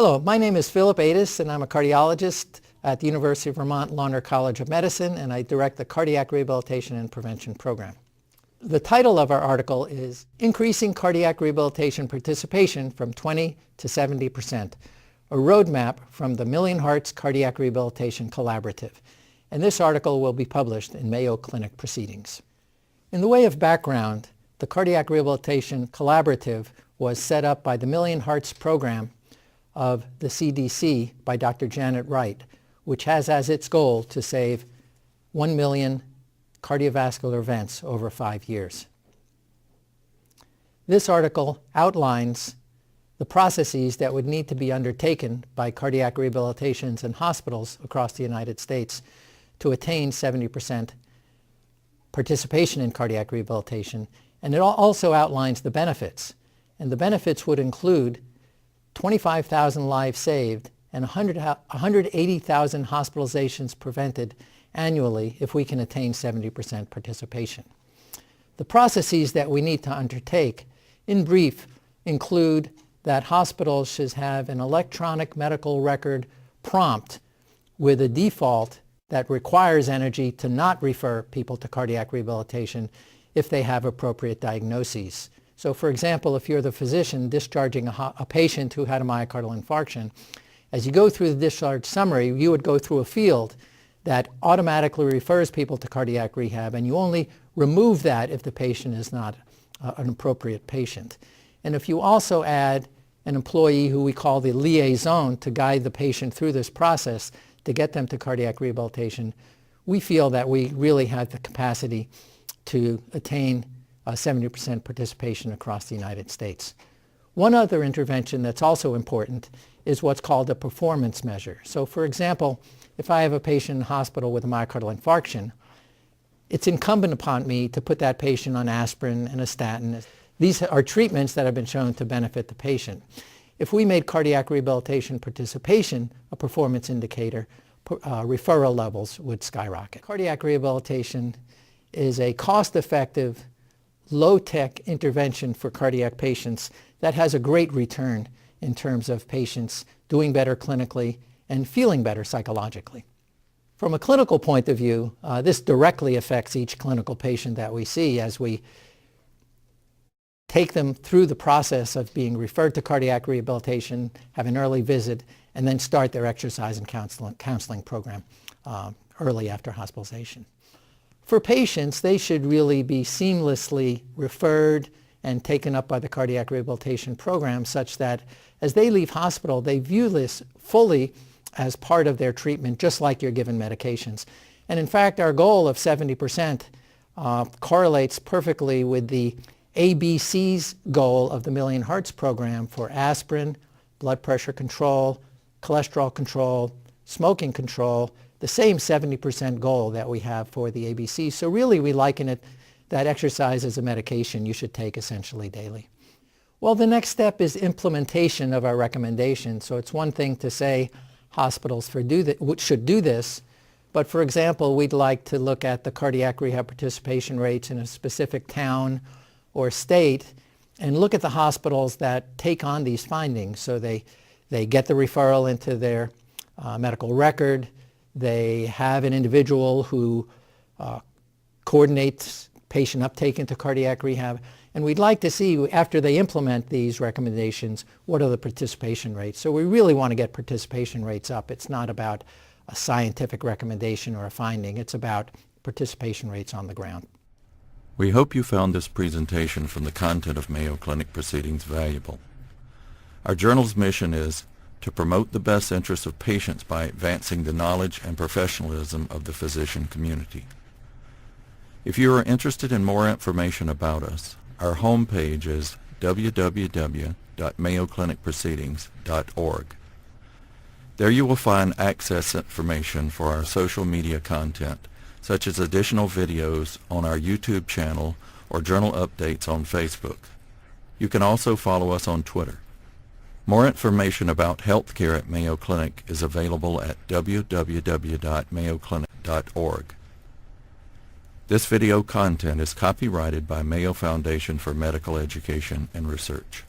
Hello, my name is Philip Adis, and I'm a cardiologist at the University of Vermont Launer College of Medicine, and I direct the Cardiac Rehabilitation and Prevention Program. The title of our article is Increasing Cardiac Rehabilitation Participation from 20 to 70%, a roadmap from the Million Hearts Cardiac Rehabilitation Collaborative. And this article will be published in Mayo Clinic Proceedings. In the way of background, the Cardiac Rehabilitation Collaborative was set up by the Million Hearts program of the CDC by Dr. Janet Wright, which has as its goal to save 1 million cardiovascular events over 5 years. This article outlines the processes that would need to be undertaken by cardiac rehabilitations and hospitals across the United States to attain 70% participation in cardiac rehabilitation, and it also outlines the benefits. And the benefits would include 25,000 lives saved and 180,000 hospitalizations prevented annually if we can attain 70% participation. The processes that we need to undertake, in brief, include that hospitals should have an electronic medical record prompt with a default that requires energy to not refer people to cardiac rehabilitation if they have appropriate diagnoses. So for example, if you're the physician discharging a patient who had a myocardial infarction, as you go through the discharge summary, you would go through a field that automatically refers people to cardiac rehab, and you only remove that if the patient is not an appropriate patient. And if you also add an employee who we call the liaison to guide the patient through this process to get them to cardiac rehabilitation, we feel that we really have the capacity to attain 70% participation across the United States. One other intervention that's also important is what's called a performance measure. So for example, if I have a patient in hospital with a myocardial infarction, it's incumbent upon me to put that patient on aspirin and a statin. These are treatments that have been shown to benefit the patient. If we made cardiac rehabilitation participation a performance indicator, referral levels would skyrocket. Cardiac rehabilitation is a cost-effective, low-tech intervention for cardiac patients that has a great return in terms of patients doing better clinically and feeling better psychologically. From a clinical point of view, this directly affects each clinical patient that we see as we take them through the process of being referred to cardiac rehabilitation, have an early visit, and then start their exercise and counseling program early after hospitalization. For patients, they should really be seamlessly referred and taken up by the cardiac rehabilitation program such that as they leave hospital, they view this fully as part of their treatment, just like you're given medications. And in fact, our goal of 70% correlates perfectly with the ABC's goal of the Million Hearts program for aspirin, blood pressure control, cholesterol control, smoking control, the same 70% goal that we have for the ABC. So really we liken it that exercise is a medication you should take essentially daily. Well, the next step is implementation of our recommendation. So it's one thing to say hospitals should do this, but for example, we'd like to look at the cardiac rehab participation rates in a specific town or state and look at the hospitals that take on these findings. So they get the referral into their medical record. They have an individual who coordinates patient uptake into cardiac rehab. And we'd like to see, after they implement these recommendations, what are the participation rates. So we really want to get participation rates up. It's not about a scientific recommendation or a finding. It's about participation rates on the ground. We hope you found this presentation from the content of Mayo Clinic Proceedings valuable. Our journal's mission is to promote the best interests of patients by advancing the knowledge and professionalism of the physician community. If you are interested in more information about us, our homepage is www.mayoclinicproceedings.org. There you will find access information for our social media content, such as additional videos on our YouTube channel or journal updates on Facebook. You can also follow us on Twitter. More information about healthcare at Mayo Clinic is available at www.mayoclinic.org. This video content is copyrighted by Mayo Foundation for Medical Education and Research.